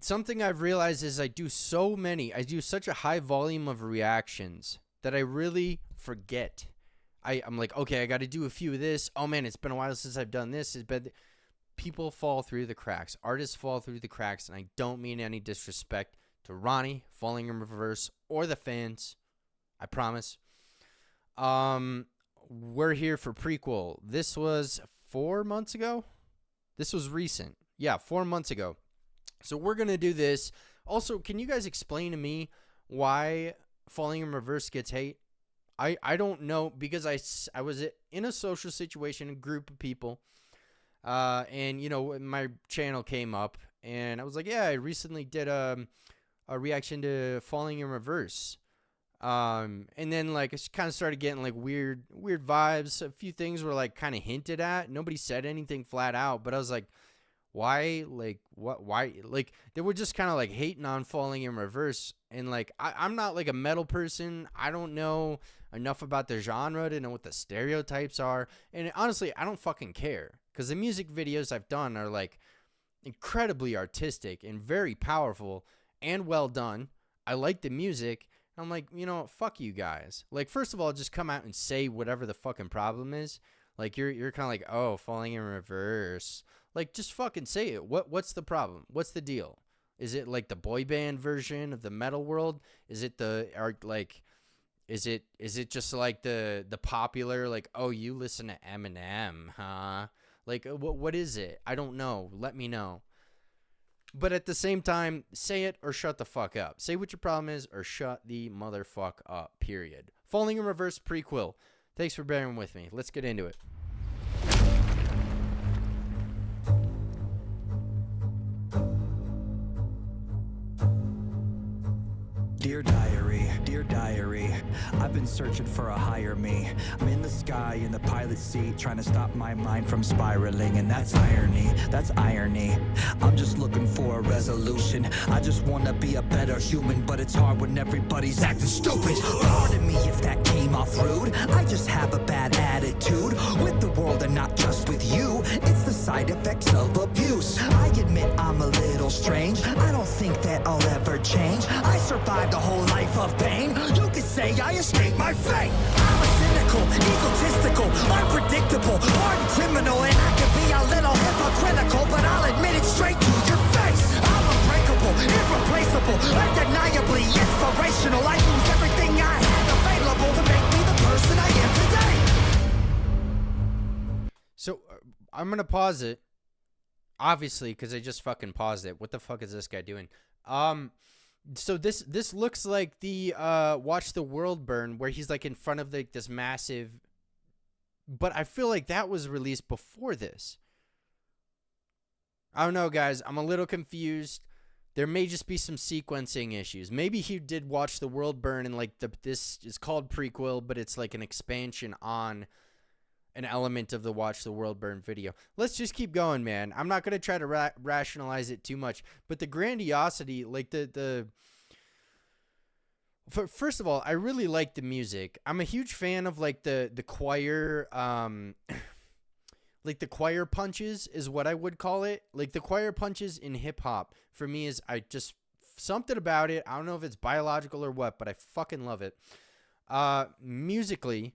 something I've realized is I do such a high volume of reactions that I really forget. I'm like, okay, I got to do a few of this. Oh man, it's been a while since I've done this. People fall through the cracks. Artists fall through the cracks, and I don't mean any disrespect to Ronnie, Falling in Reverse, or the fans. I promise. We're here for Prequel. This was 4 months ago. This was recent. Yeah, 4 months ago. So we're going to do this. Also, can you guys explain to me why Falling in Reverse gets hate? I don't know, because I was in a social situation, a group of people, and, you know, my channel came up, and I was like, yeah, I recently did a reaction to Falling in Reverse. And then, like, I kind of started getting, like, weird vibes. A few things were, like, kind of hinted at. Nobody said anything flat out, but I was like, why? Like, what? Why? Like, they were just kind of, like, hating on Falling in Reverse. And, like, I'm not, like, a metal person. I don't know enough about the genre to know what the stereotypes are. And honestly, I don't fucking care. Because the music videos I've done are, like, incredibly artistic and very powerful and well done. I like the music. I'm like, you know, fuck you guys. Like, first of all, just come out and say whatever the fucking problem is. Like, you're kind of like, oh, Falling in Reverse. Like, just fucking say it. What's the problem? What's the deal? Is it like the boy band version of the metal world? Is it is it just like the popular, like, oh, you listen to Eminem, huh? Like, what is it? I don't know. Let me know. But at the same time, say it or shut the fuck up. Say what your problem is or shut the motherfuck up, period. Falling in Reverse Prequel. Thanks for bearing with me. Let's get into it. Dear diary, I've been searching for a higher me. I'm in the sky in the pilot seat, trying to stop my mind from spiraling, and that's irony. I'm just looking for a resolution. I just wanna be a better human, but it's hard when everybody's acting stupid. Pardon me if that came off rude. I just have a bad attitude with the world and not just with you. It's the side effects of abuse. I admit I'm a little strange. I don't think that I'll ever change. I survived a whole life of pain. You could say I escaped my fate. I'm a cynical, egotistical, unpredictable, hardened criminal, and I can be a little hypocritical, but I'll admit it straight to your face. I'm unbreakable, irreplaceable, undeniably inspirational. I use everything I had available to make me the person I am today. So I'm gonna pause it, obviously, because I just fucking paused it. What the fuck is this guy doing? So this looks like the Watch the World Burn, where he's like in front of like this massive, but I feel like that was released before this. I don't know, guys. I'm a little confused. There may just be some sequencing issues. Maybe he did Watch the World Burn and like this is called Prequel, but it's like an expansion on an element of the Watch the World Burn video. Let's just keep going, man. I'm not going to try to rationalize it too much, but the grandiosity, like first of all, I really like the music. I'm a huge fan of like the choir, like the choir punches is what I would call it. Like the choir punches in hip hop for me is something about it. I don't know if it's biological or what, but I fucking love it. Musically,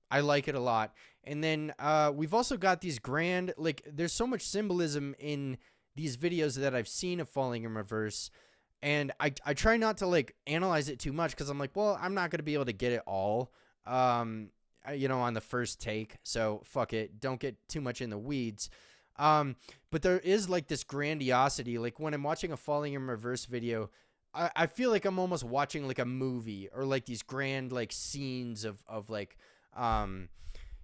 I like it a lot. And then we've also got these grand, like, there's so much symbolism in these videos that I've seen of Falling in Reverse. And I try not to, like, analyze it too much because I'm like, well, I'm not going to be able to get it all, you know, on the first take. So, fuck it. Don't get too much in the weeds. But there is, like, this grandiosity. Like, when I'm watching a Falling in Reverse video, I feel like I'm almost watching, like, a movie or, like, these grand, like, scenes of like,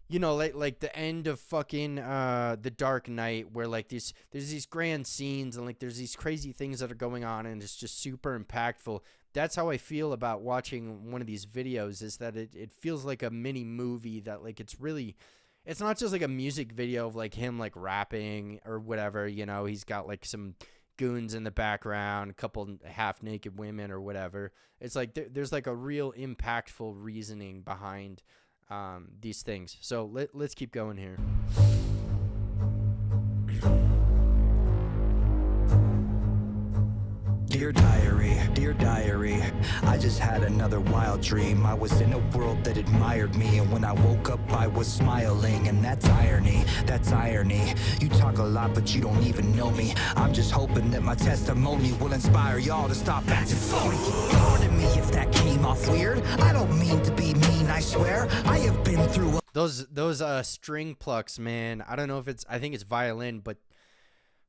you know, like the end of fucking The Dark Knight, where like there's these grand scenes and like there's these crazy things that are going on and it's just super impactful. That's how I feel about watching one of these videos, is that it feels like a mini movie, that like it's not just like a music video of like him like rapping or whatever, you know, he's got like some goons in the background, a couple half naked women or whatever. It's like there's like a real impactful reasoning behind these things. So let's keep going here. Dear diary, I just had another wild dream. I was in a world that admired me, and when I woke up I was smiling. And that's irony, that's irony. You talk a lot but you don't even know me. I'm just hoping that my testimony will inspire y'all to stop acting phony. Pardon me if that came off weird. I don't mean to be mean, I swear. I have been through those string plucks, man. I don't know if I think it's violin, but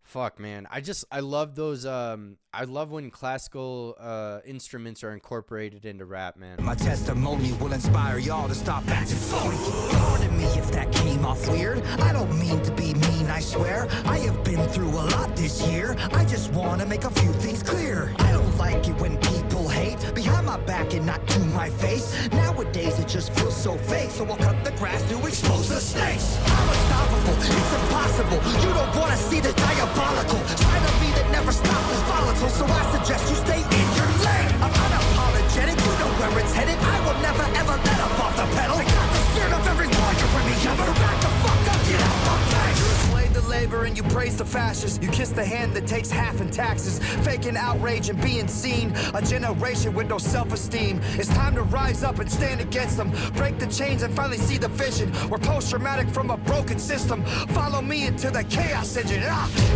fuck, man. I love those. I love when classical instruments are incorporated into rap, man. My testimony will inspire y'all to stop acting phony. Pardon me if that came off weird. I don't mean to be mean, I swear. I have been through a lot this year. I just want to make a few things clear. I don't like it when people hate behind my back and not to my face. Nowadays it just feels so fake, so I'll cut the grass to expose the snakes. I'm unstoppable, it's impossible. You don't want to see the diabolical side of me that never stops is volatile, so I suggest you stay in your lane. I'm unapologetic, you know where it's headed. I will never ever let up off the pedal. I got the spirit of every warrior in me. Ever back the fuck up, get out my face. You're a slave to labor and you praise the fascists. You kiss the hand that takes half in taxes, faking outrage and being seen. A generation with no self-esteem. It's time to rise up and stand against them. Break the chains and finally see the vision. We're post-traumatic from a broken system. Follow me into the chaos engine.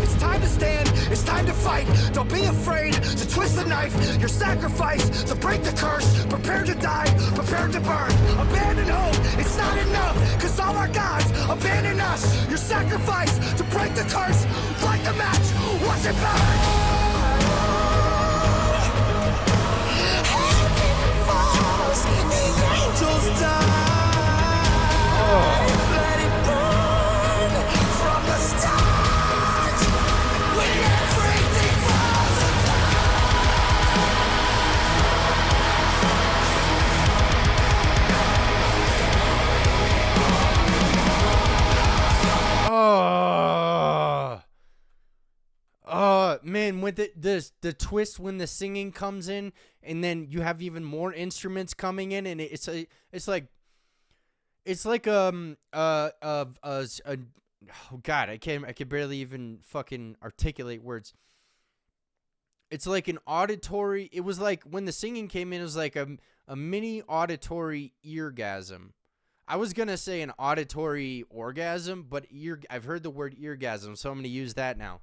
It's time to stand, it's time to fight. Don't be afraid to twist the knife. Your sacrifice to break the curse. Prepare to die, prepare to burn. Abandon hope, it's not enough, cause all our gods abandon us. Your sacrifice to break the curse. Light the match, watch it burn. Heaven falls, the angels die. Let it burn from the start. When everything falls Man, with the twist when the singing comes in, and then you have even more instruments coming in, and it's like oh god, I can barely even fucking articulate words. It's like an auditory. It was like when the singing came in, it was like a mini auditory eargasm. I was gonna say an auditory orgasm, but I've heard the word eargasm, so I'm gonna use that now.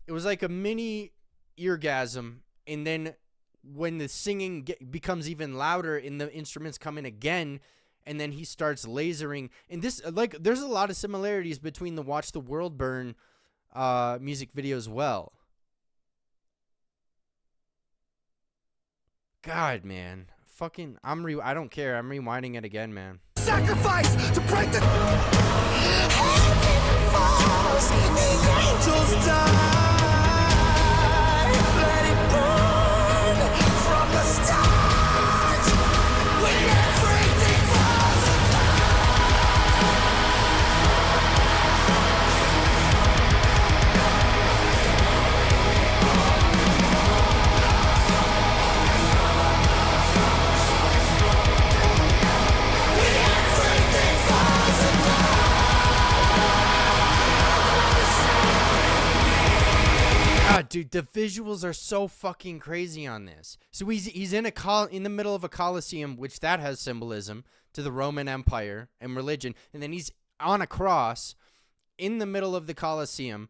It was like a mini eargasm, and then when the singing becomes even louder and the instruments come in again, and then he starts lasering. And this, like, there's a lot of similarities between the Watch the World Burn music video as well. God, man. Fucking, I don't care. I'm rewinding it again, man. Sacrifice to break the heaven falls, the angels die. Let it burn from the start. When everything falls God, dude, the visuals are so fucking crazy on this. So he's in the middle of a Coliseum, which that has symbolism to the Roman Empire and religion, and then he's on a cross in the middle of the Coliseum,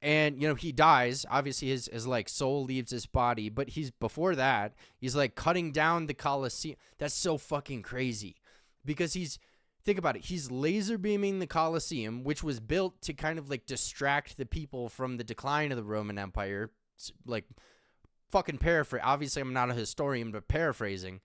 and he dies. Obviously, his like soul leaves his body, but before that he's like cutting down the Coliseum. That's so fucking crazy because think about it. He's laser beaming the Colosseum, which was built to kind of like distract the people from the decline of the Roman Empire. Like, fucking paraphrase. Obviously, I'm not a historian, but paraphrasing.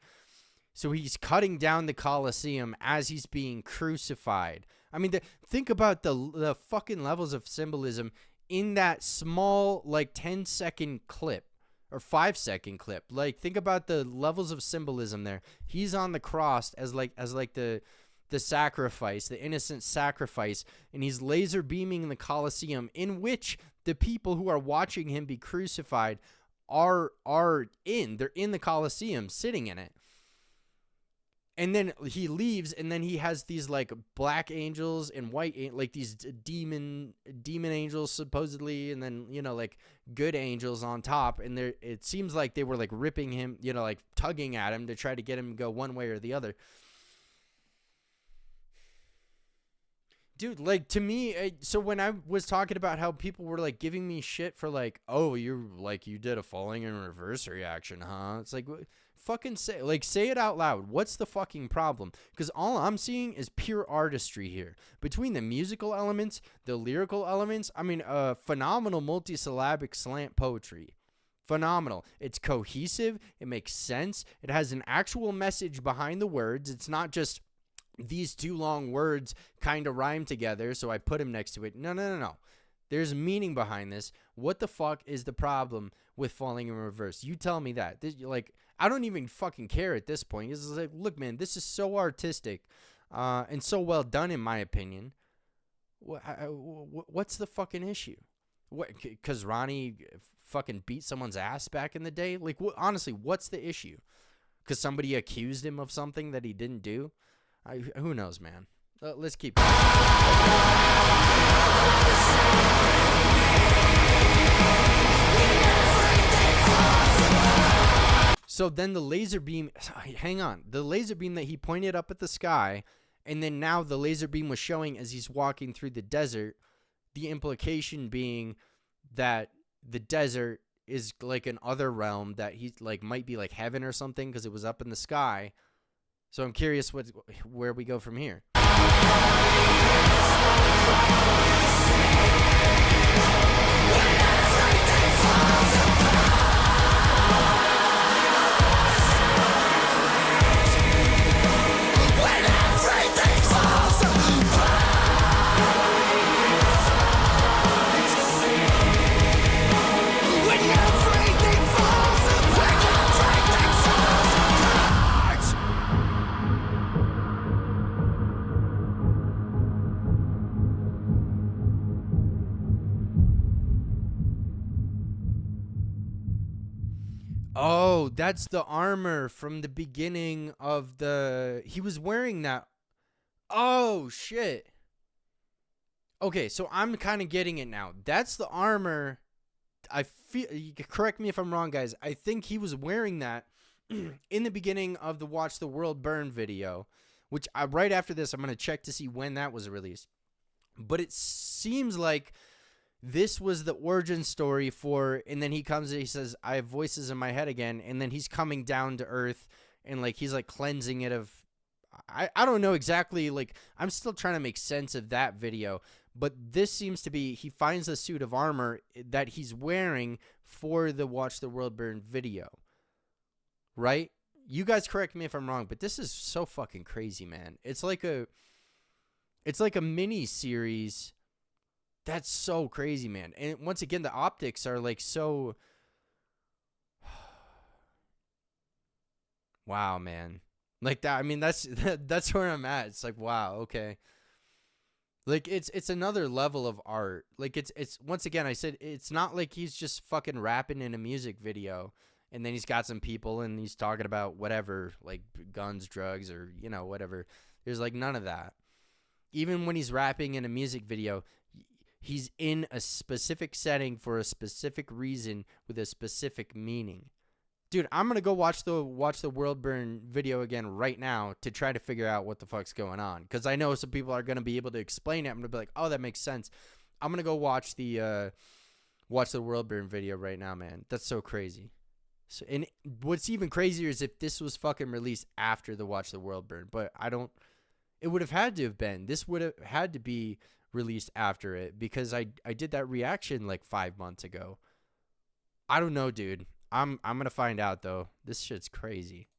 So he's cutting down the Colosseum as he's being crucified. I mean, think about the fucking levels of symbolism in that small, like, 10-second clip or 5-second clip. Like, think about the levels of symbolism there. He's on the cross as the sacrifice, the innocent sacrifice, and he's laser beaming the Colosseum, in which the people who are watching him be crucified are in. They're in the Colosseum, sitting in it. And then he leaves, and then he has these like black angels and like these demon angels supposedly, and then like good angels on top. And it seems like they were like ripping him, like tugging at him to try to get him to go one way or the other. Dude, like to me, so when I was talking about how people were like giving me shit for like, oh, you're like you did a falling in reverse reaction, huh? It's like, fucking say it out loud. What's the fucking problem? Because all I'm seeing is pure artistry here. Between the musical elements, the lyrical elements, I mean, phenomenal multisyllabic slant poetry. Phenomenal. It's cohesive. It makes sense. It has an actual message behind the words. It's not just these two long words kind of rhyme together, so I put them next to it. No. There's meaning behind this. What the fuck is the problem with falling in reverse? You tell me that. Like, I don't even fucking care at this point. It's like, look, man, this is so artistic and so well done, in my opinion. What's the fucking issue? What? Because Ronnie fucking beat someone's ass back in the day? Like, honestly, what's the issue? Because somebody accused him of something that he didn't do? Who knows, man. Let's keep going. So then the laser beam, hang on. The laser beam that he pointed up at the sky, and then now the laser beam was showing as he's walking through the desert, the implication being that the desert is like an other realm that he like might be like heaven or something because it was up in the sky. So I'm curious where we go from here. Oh, that's the armor from the beginning of he was wearing that. Oh, shit. Okay, so I'm kind of getting it now. That's the armor. I feel, you can correct me if I'm wrong, guys. I think he was wearing that in the beginning of the Watch the World Burn video, which right after this, I'm going to check to see when that was released. But it seems like this was the origin story for, and then he comes and he says, I have voices in my head again. And then he's coming down to earth and like, he's like cleansing it of, I don't know exactly. Like, I'm still trying to make sense of that video, but this seems to be, he finds a suit of armor that he's wearing for the Watch the World Burn video. Right? You guys correct me if I'm wrong, but this is so fucking crazy, man. It's like a mini series. That's so crazy, man. And once again, the optics are like so. Wow, man. Like that. I mean, that's where I'm at. It's like, wow, okay. Like it's another level of art. Like it's once again, I said it's not like he's just fucking rapping in a music video and then he's got some people and he's talking about whatever, like guns, drugs, or whatever. There's like none of that. Even when he's rapping in a music video, he's in a specific setting for a specific reason with a specific meaning. Dude, I'm going to go watch the World Burn video again right now to try to figure out what the fuck's going on. Because I know some people are going to be able to explain it. I'm going to be like, oh, that makes sense. I'm going to go watch the World Burn video right now, man. That's so crazy. So, and what's even crazier is if this was fucking released after the Watch the World Burn. But it would have had to have been. This would have had to be released after it because I did that reaction like 5 months ago. I don't know, dude. I'm gonna find out though. This shit's crazy.